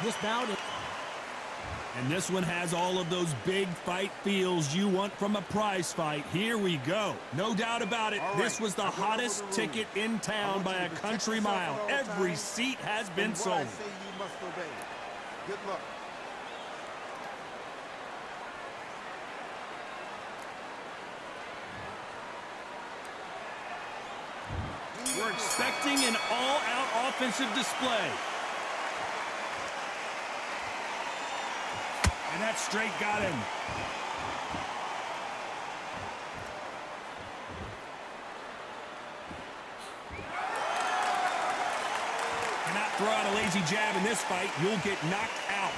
This bout is... And this one has all of those big fight feels you want from a prize fight. Here we go. No doubt about it, this was the hottest ticket in town by a country mile. Every seat has been sold. Good luck. We're expecting an all-out offensive display. And that straight got him. Cannot throw out a lazy jab in this fight. You'll get knocked out.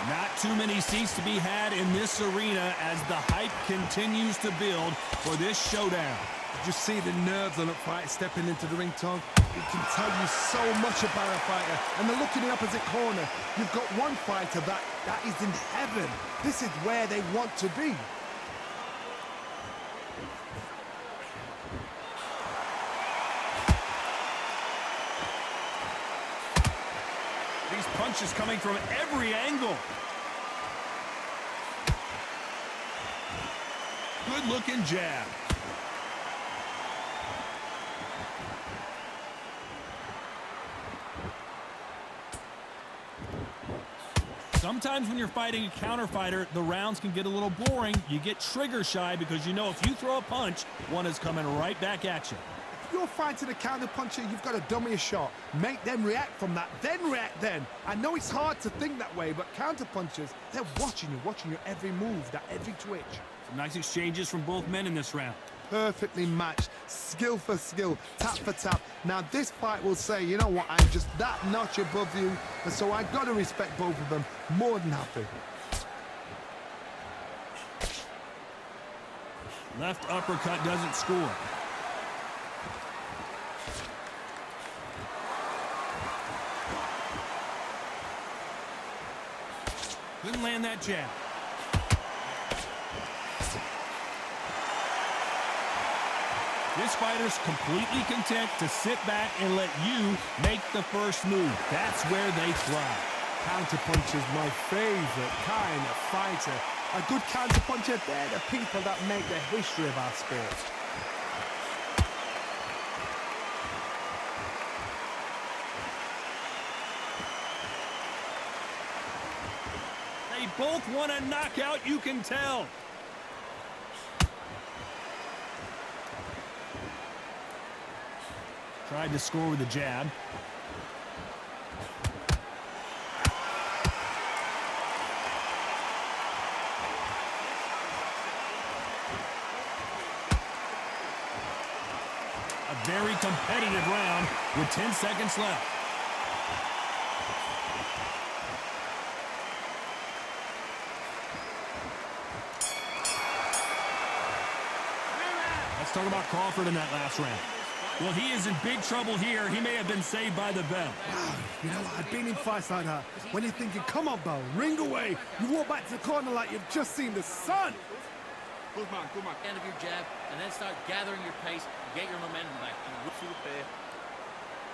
Not too many seats to be had in this arena as the hype continues to build for this showdown. Did you see the nerves on that fight stepping into the ring, Tom? It can tell you so much about a fighter. And the look in the opposite corner, you've got one fighter that is in heaven. This is where they want to be. These punches coming from every angle. Good-looking jab. Sometimes when you're fighting a counter fighter, the rounds can get a little boring. You get trigger shy because you know if you throw a punch, one is coming right back at you. If you're fighting a counter puncher, you've got to dummy a shot. Make them react from that, then react then. I know it's hard to think that way, but counter punchers, they're watching your every move, that every twitch. Some nice exchanges from both men in this round. Perfectly matched, skill for skill, tap for tap. Now this fight will say, you know what, I'm just that notch above you, and so I've got to respect both of them. More than happy. Left uppercut doesn't score. Couldn't land that jab. This fighter's completely content to sit back and let you make the first move. That's where they thrive. Counterpuncher's my favorite kind of fighter. A good counterpuncher, they're the people that make the history of our sport. They both want a knockout, you can tell. Tried to score with a jab. A very competitive round with 10 seconds left. Let's talk about Crawford in that last round. Well, he is in big trouble here. He may have been saved by the bell. Wow, you know, I've been in fights like that. When you're thinking, come on, Bell, ring away. You walk back to the corner like you've just seen the sun. Good man, good man. End of your jab, and then start gathering your pace and get your momentum back.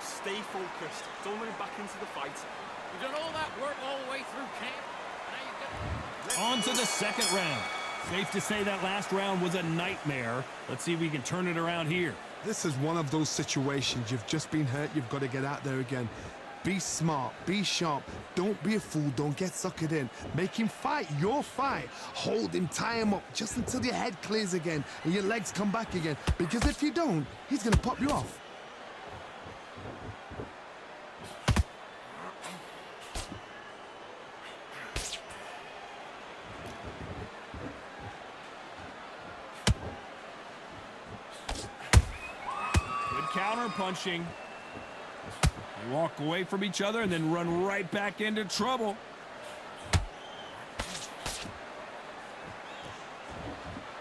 Stay focused. Don't let him back into the fight. You've done all that work all the way through camp. Now you've got... On to the second round. Safe to say that last round was a nightmare. Let's see if we can turn it around here. This is one of those situations. You've just been hurt. You've got to get out there again. Be smart. Be sharp. Don't be a fool. Don't get suckered in. Make him fight your fight. Hold him. Tie him up just until your head clears again and your legs come back again. Because if you don't, he's going to pop you off. Counter punching. They walk away from each other and then run right back into trouble.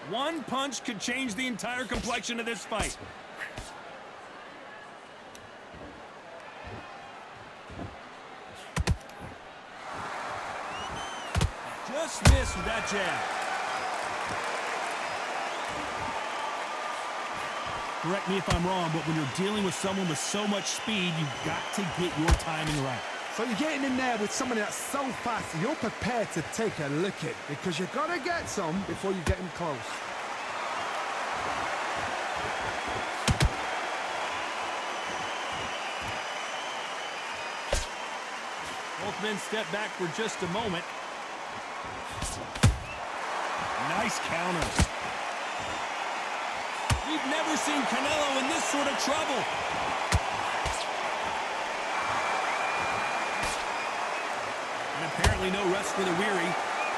One punch could change the entire complexion of this fight. Just missed with that jab. Correct me if I'm wrong, but when you're dealing with someone with so much speed, you've got to get your timing right. So you're getting in there with somebody that's so fast, you're prepared to take a licking because you got to get some before you get him close. Both men step back for just a moment. Nice counter. We've never seen Canelo in this sort of trouble. And apparently no rest for the weary.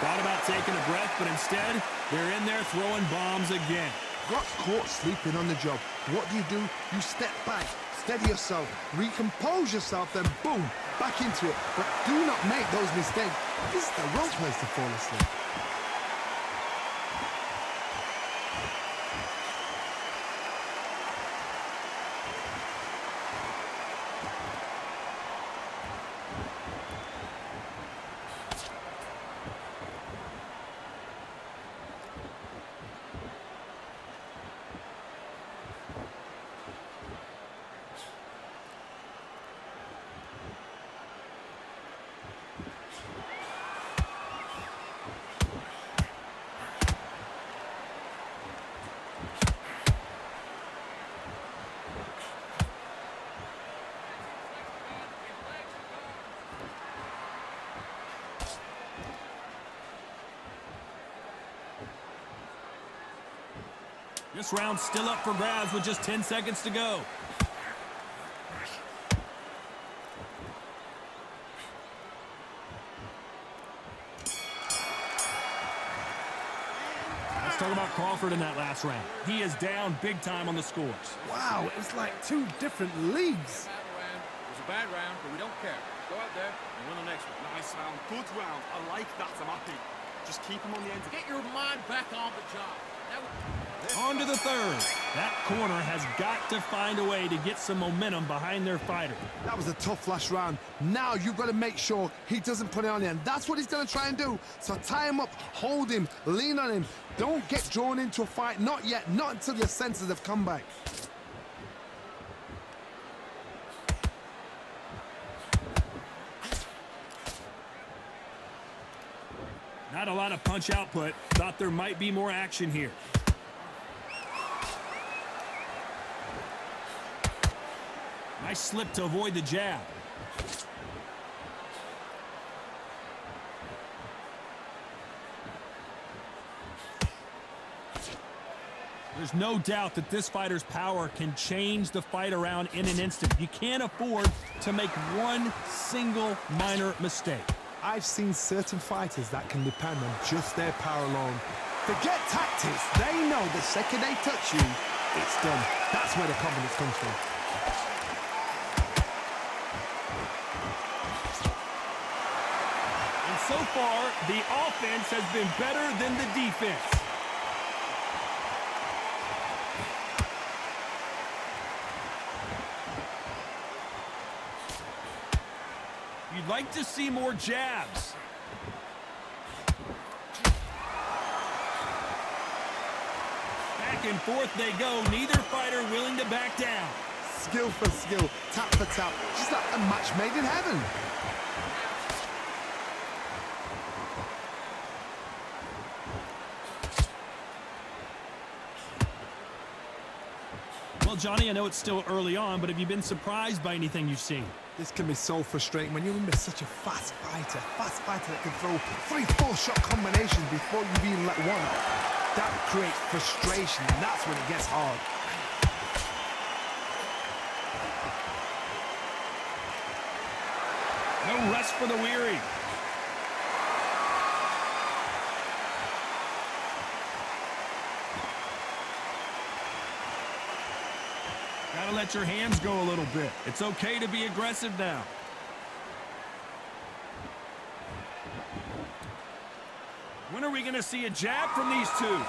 Thought about taking a breath, but instead, they're in there throwing bombs again. Got caught sleeping on the job. What do? You step back, steady yourself, recompose yourself, then boom, back into it. But do not make those mistakes. This is the wrong place to fall asleep. This round's still up for grabs with just 10 seconds to go. Let's talk about Crawford in that last round. He is down big time on the scores. Wow, it's like two different leagues. It was a bad round, but we don't care. Go out there and win the next one. Nice round. Good round. I like that. I'm happy. Just keep him on the end. Get your mind back on the job. On to the third. That corner has got to find a way to get some momentum behind their fighter. That was a tough last round. Now you've got to make sure he doesn't put it on the end. That's what he's going to try and do. So tie him up, hold him, lean on him. Don't get drawn into a fight. Not yet. Not until your senses have come back. Not a lot of punch output. Thought there might be more action here. Nice slip to avoid the jab. There's no doubt that this fighter's power can change the fight around in an instant. You can't afford to make one single minor mistake. I've seen certain fighters that can depend on just their power alone. Forget tactics. They know the second they touch you, it's done. That's where the confidence comes from. And so far, the offense has been better than the defense. You'd like to see more jabs. Back and forth they go. Neither fighter willing to back down. Skill for skill, tap for tap. Just like a match made in heaven. Well, Johnny, I know it's still early on, but have you been surprised by anything you've seen? This can be so frustrating when you're in with such a fast fighter that can throw 3-4 shot combinations before you've even let one. That creates frustration, and that's when it gets hard. No rest for the weary. Gotta let your hands go a little bit. It's okay to be aggressive now. When are we gonna see a jab from these two?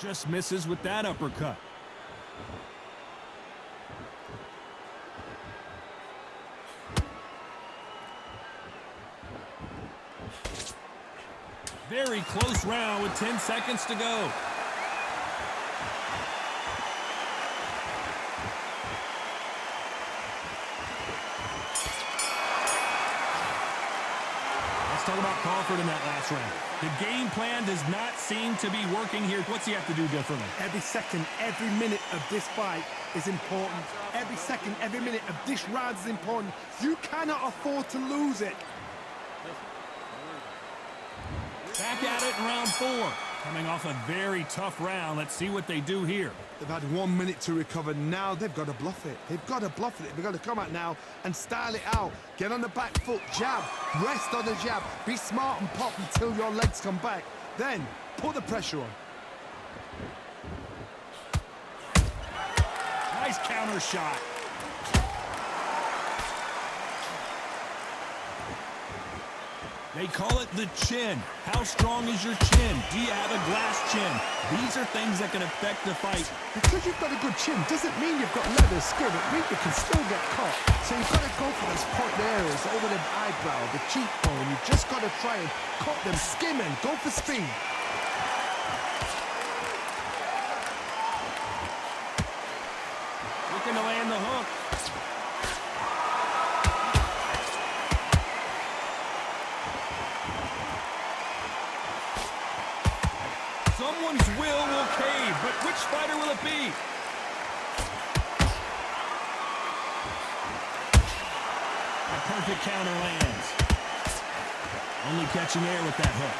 Just misses with that uppercut. Very close round with 10 seconds to go. Let's talk about Crawford in that last round. The game plan does not seem to be working here. What's he have to do differently? Every second, every minute of this fight is important. Every second, every minute of this round is important. You cannot afford to lose it. Back at it in round 4. Coming off a very tough round. Let's see what they do here. They've had 1 minute to recover. Now they've got to bluff it. They've got to bluff it. They've got to come out now and style it out. Get on the back foot, jab, rest on the jab. Be smart and pop until your legs come back. Then put the pressure on. Nice counter shot. They call it the chin. How strong is your chin? Do you have a glass chin? These are things that can affect the fight. Because you've got a good chin doesn't mean you've got leather skin. It means you can still get caught. So you've got to go for those point areas over the eyebrow, the cheekbone. You've just got to try and cut them, skim and go for speed. Looking to land the hook. Someone's will cave, but which fighter will it be? A perfect counter lands. Only catching air with that hook.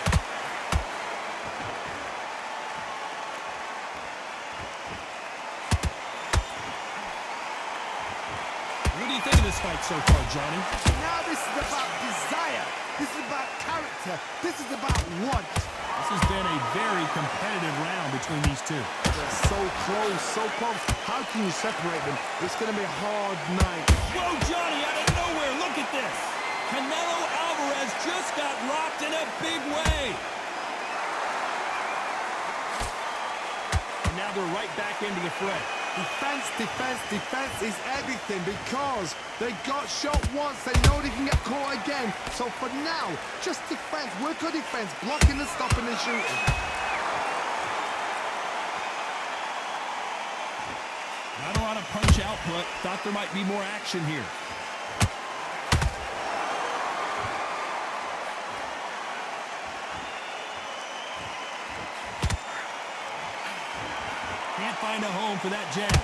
What do you think of this fight so far, Johnny? Now this is about desire. This is about character. This is about want. This has been a very competitive round between these two. They're so close, so close. How can you separate them? It's going to be a hard night. Whoa, Johnny, out of nowhere, look at this. Canelo Alvarez just got rocked in a big way. And now they're right back into the fray. Defense, defense, defense is everything because they got shot once. They know they can get caught again. So for now, just defense, work on defense, blocking and stopping and shooting. Not a lot of punch output. Thought there might be more action here. Can't find a home for that jab.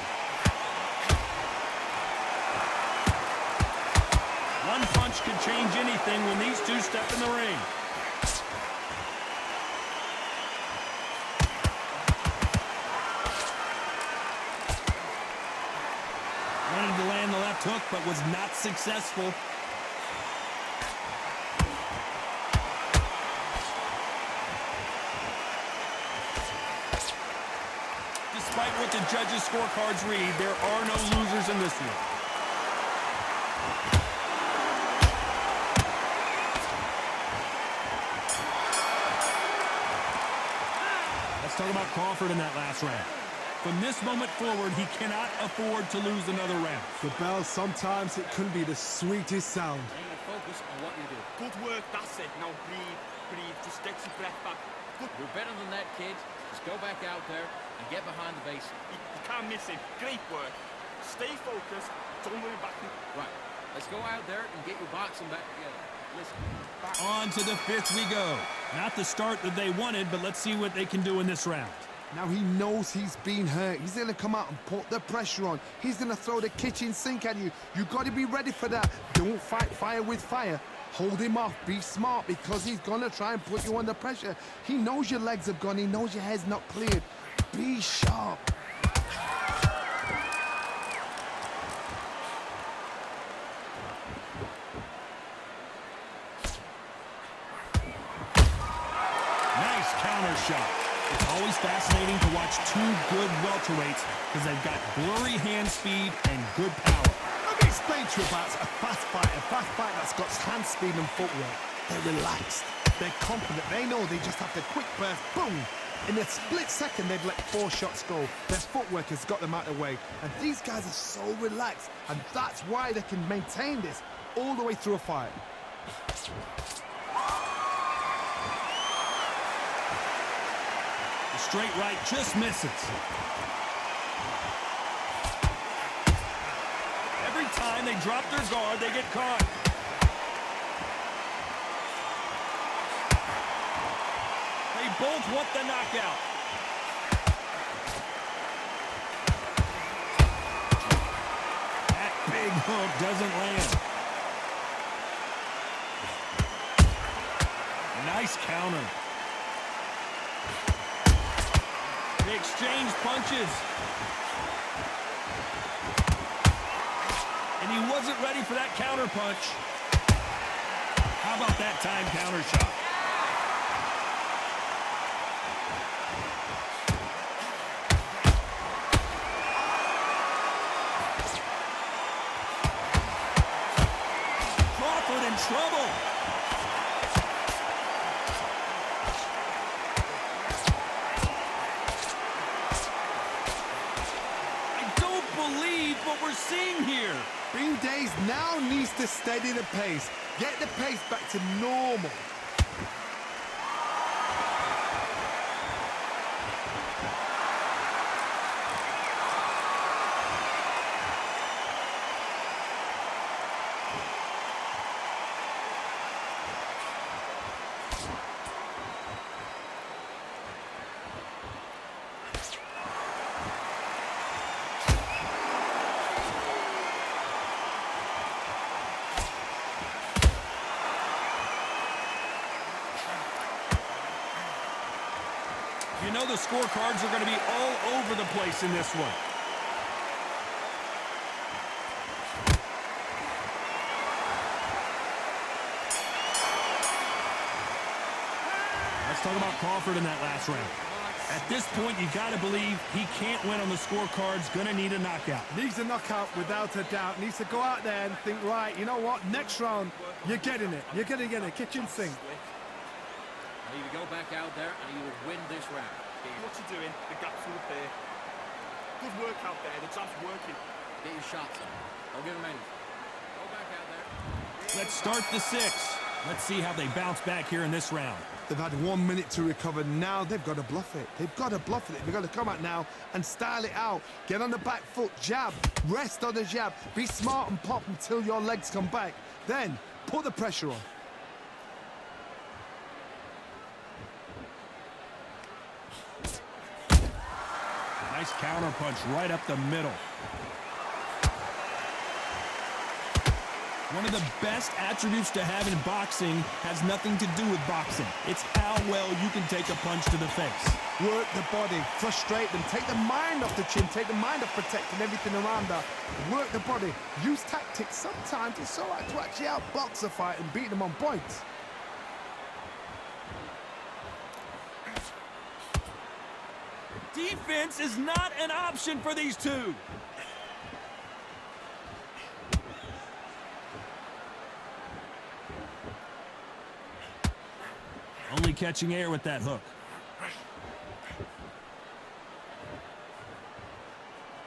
One punch could change anything when these two step in the ring. Wanted to land the left hook, but was not successful. Despite what the judges' scorecards read, there are no losers in this one. Let's talk about Crawford in that last round. From this moment forward, he cannot afford to lose another round. The bell, sometimes it can be the sweetest sound. You need to focus on what you do. Good work, that's it. Now breathe, breathe. Just get your breath back. Good. You're better than that, kid. Just go back out there and get behind the base. You can't miss it. Great work. Stay focused. Don't worry back. Right. Let's go out there and get your boxing back together. Listen. On to the 5th we go. Not the start that they wanted, but let's see what they can do in this round. Now he knows he's been hurt. He's going to come out and put the pressure on. He's going to throw the kitchen sink at you. You've got to be ready for that. Don't fight fire with fire. Hold him off. Be smart because he's going to try and put you under pressure. He knows your legs have gone. He knows your head's not cleared. Be sharp. Nice counter shot. It's always fascinating to watch two good welterweights because they've got blurry hand speed and good power. Let me explain to you about a fast fight that's got hand speed and footwork. They're relaxed. They're confident. They know they just have to quick burst, boom. In a split second, they've let 4 shots go. Their footwork has got them out of the way. And these guys are so relaxed. And that's why they can maintain this all the way through a fight. Straight right just misses. Every time they drop their guard, they get caught. They both want the knockout. That big hook doesn't land. Nice counter. They exchange punches. And he wasn't ready for that counter punch. How about that time counter shot? Crawford in trouble. Believe what we're seeing here. Bean Days now needs to steady the pace. Get the pace back to normal. You know the scorecards are going to be all over the place in this one. Let's talk about Crawford in that last round. At this point, you got to believe he can't win on the scorecards. Going to need a knockout. Needs a knockout without a doubt. Needs to go out there and think, right, you know what? Next round, you're getting it. You're going to get a kitchen sink. You go back out there and you will win this round. What you doing? The gap through the pair. Good work out there. The jab's working. Get your shots on. Don't give him anything. Go back out there. Let's start the 6. Let's see how they bounce back here in this round. They've had 1 minute to recover. Now they've got to bluff it. They've got to bluff it. They've got to come out now and style it out. Get on the back foot, jab, rest on the jab. Be smart and pop until your legs come back. Then put the pressure on. Nice counter punch right up the middle. One of the best attributes to have in boxing has nothing to do with boxing. It's how well you can take a punch to the face. Work the body, frustrate them, take the mind off the chin, take the mind off protecting everything around her. Work the body, use tactics. Sometimes it's all right to actually outbox a fight and beat them on points. Defense is not an option for these two. Only catching air with that hook.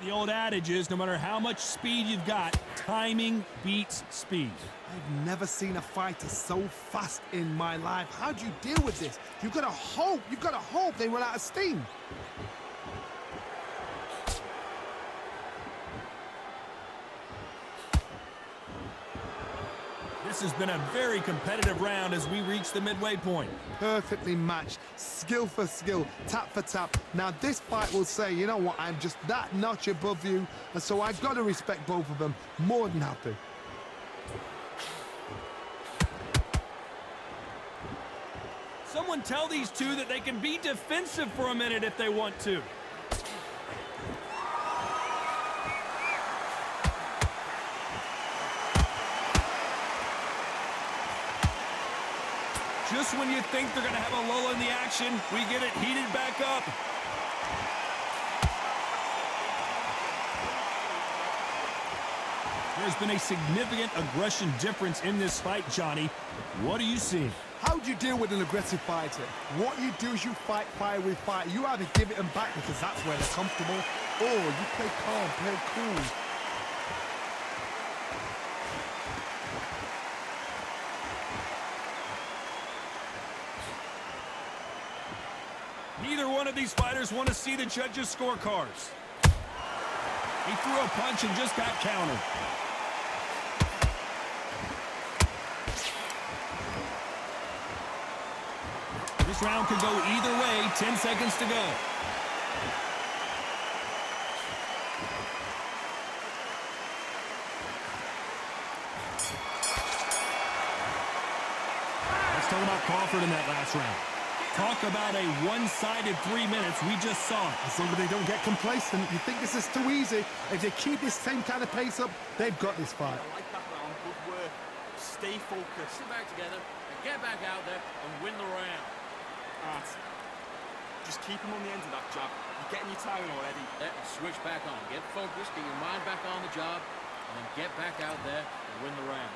The old adage is, no matter how much speed you've got, timing beats speed. I've never seen a fighter so fast in my life. How do you deal with this? You've got to hope they run out of steam. This has been a very competitive round as we reach the midway point. Perfectly matched, skill for skill, tap for tap. Now this fight will say, you know what, I'm just that notch above you, and so I've got to respect both of them. More than happy. Someone tell these two that they can be defensive for a minute if they want to. Just when you think they're going to have a lull in the action, we get it heated back up. There's been a significant aggression difference in this fight, Johnny. What are you seeing? How do you deal with an aggressive fighter? What you do is you fight fire with fire. You either give it them back because that's where they're comfortable, or you play calm, play cool. Neither one of these fighters want to see the judges' scorecards. He threw a punch and just got countered. This round could go either way. 10 seconds to go. Let's talk about Crawford in that last round. Talk about a one-sided 3 minutes. We just saw it. As long as they don't get complacent, you think this is too easy. If they keep this same kind of pace up, they've got this fight. I like that round. Good work. Stay focused. Sit back together and get back out there and win the round. Just keep him on the end of that jab. You're getting your timing already. Switch back on. Get focused. Get your mind back on the job. And then get back out there and win the round.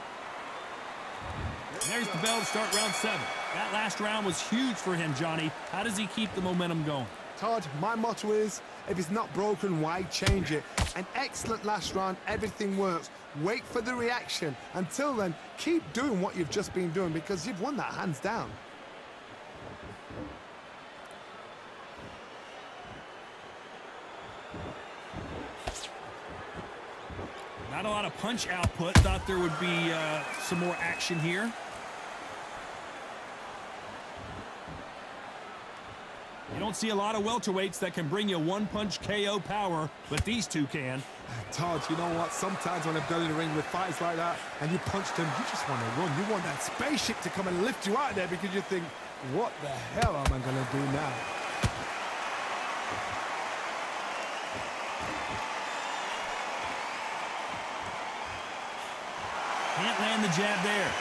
And there's the bell to start round 7. That last round was huge for him, Johnny. How does he keep the momentum going? Todd, my motto is, if it's not broken, why change it? An excellent last round, everything works. Wait for the reaction. Until then, keep doing what you've just been doing because you've won that hands down. Not a lot of punch output. Thought there would be some more action here. You don't see a lot of welterweights that can bring you one-punch KO power, but these two can. Todd, you know what? Sometimes when I've gone in the ring with fighters like that and you punch them, you just want to run. You want that spaceship to come and lift you out there because you think, what the hell am I going to do now? Can't land the jab there.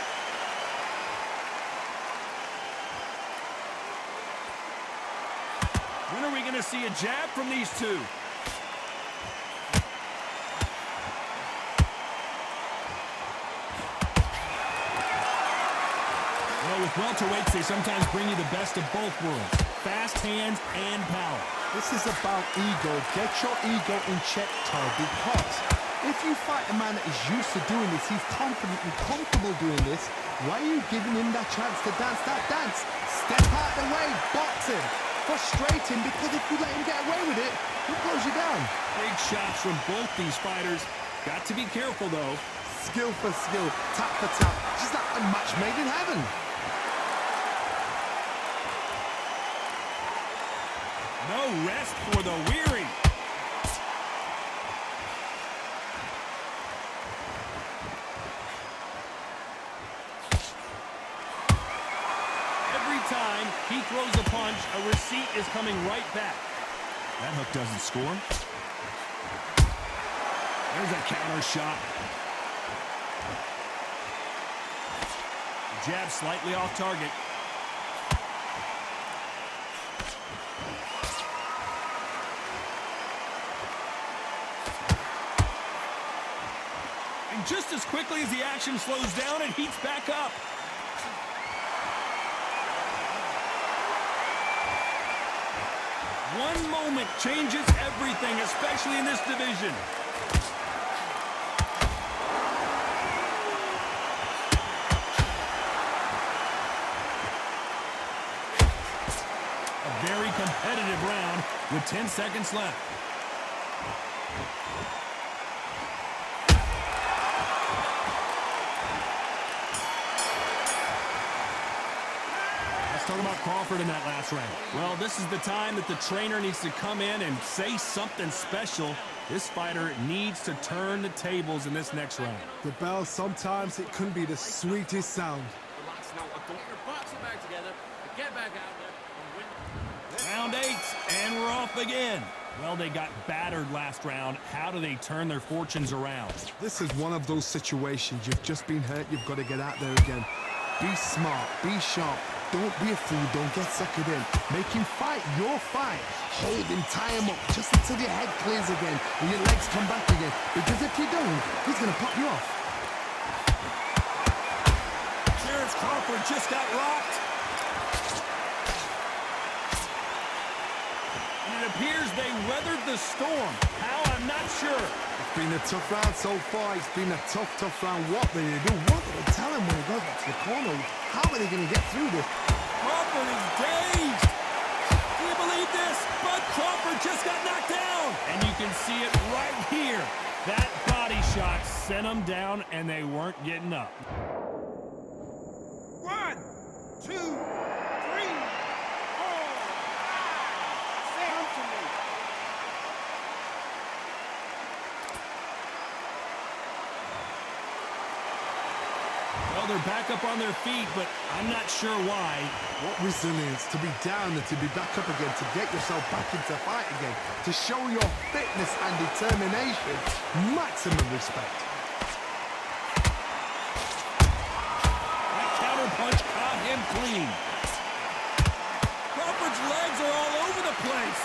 When are we going to see a jab from these two? Well, with welterweights, they sometimes bring you the best of both worlds. Fast hands and power. This is about ego. Get your ego in check, Todd, because if you fight a man that is used to doing this, he's confident and comfortable doing this, why are you giving him that chance to dance that dance? Step out the way, box him. Frustrating because if you let him get away with it, he'll close you down. Big shots from both these fighters. Got to be careful, though. Skill for skill, tap for tap. Just like a match made in heaven. No rest for the weary. Every time he throws a punch, a receipt is coming right back. That hook doesn't score. There's a counter shot. Jab slightly off target. And just as quickly as the action slows down, it heats back up. One moment changes everything, especially in this division. A very competitive round with 10 seconds left. Talk about Crawford in that last round. Well, this is the time that the trainer needs to come in and say something special. This fighter needs to turn the tables in this next round. The bell, sometimes it can be the sweetest sound. Relax now. I don't... Get your boxing back together and get back out there and win. Round 8, and we're off again. Well, they got battered last round. How do they turn their fortunes around? This is one of those situations. You've just been hurt. You've got to get out there again. Be smart. Be sharp. Don't be a fool. Don't get suckered in. Make him fight your fight. Hold him, tie him up, just until your head clears again and your legs come back again. Because if you don't, he's going to pop you off. Crawford just got rocked. And it appears they weathered the storm. How? I'm not sure. It's been a tough round so far. It's been a tough round. What will they do? What will they tell him when he goes back to the corner? How are they going to get through this? Crawford is dazed. Do you believe sent them down, and they weren't getting up. 1, 2, 3, 4, 5, 6. Come to me. Well, they're back up on their feet, but I'm not sure why. What resilience to be down and to be back up again, to get yourself back into fight again, to show your fitness and determination. Maximum respect. That counter punch caught him clean. Crawford's legs are all over the place.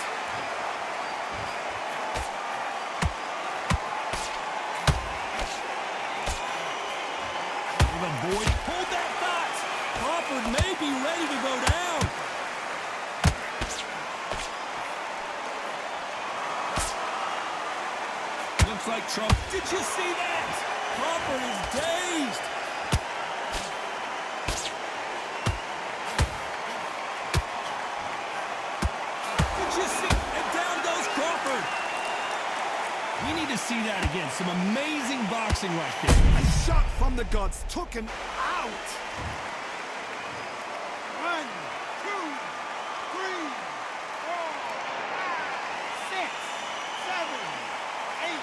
Avoid. Hold that thought. Crawford may be ready to go down. Looks like Trump. Did you see that? Crawford is dazed. Did you see? And down goes Crawford. We need to see that again. Some amazing boxing right there. A shot from the gods took him out. 1, 2, 3, 4, 5, 6, 7, 8.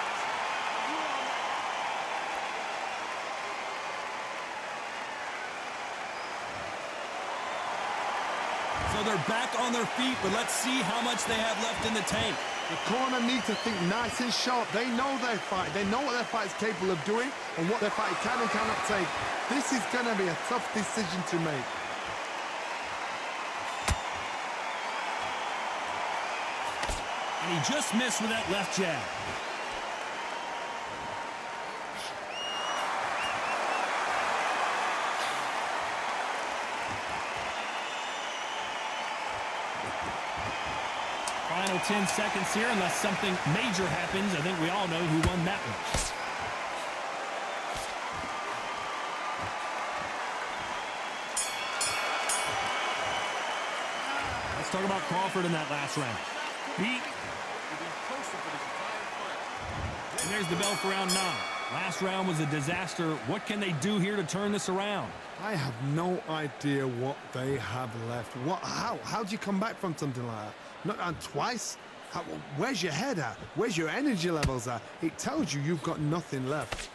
So they're back on their feet, but let's see how much they have left in the tank. The corner need to think nice and sharp. They know their fight. They know what their fight is capable of doing and what their fight can and cannot take. This is going to be a tough decision to make. And he just missed with that left jab. Final 10 seconds here, unless something major happens. I think we all know who won that one. Let's talk about Crawford in that last round. Beat. And there's the bell for round 9. Last round was a disaster. What can they do here to turn this around? I have no idea what they have left. How do you come back from something like that? Not on twice? Where's your head at? Where's your energy levels at? It tells you you've got nothing left.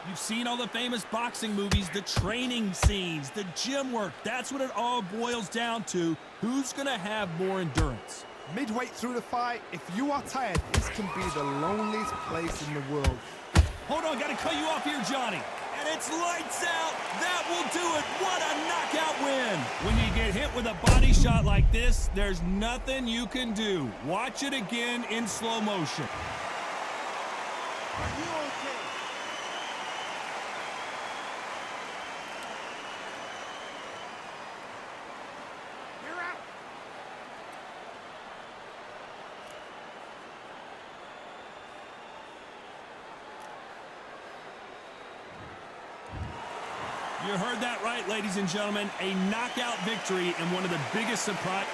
You've seen all the famous boxing movies, the training scenes, the gym work. That's what it all boils down to. Who's going to have more endurance? Midway through the fight, if you are tired, this can be the loneliest place in the world. Hold on, got to cut you off here, Johnny. And it's lights out. That will do it. What a knockout win. When you get hit with a body shot like this, there's nothing you can do. Watch it again in slow motion. Are you okay? You're out. You heard that right, ladies and gentlemen. A knockout victory and one of the biggest surprise.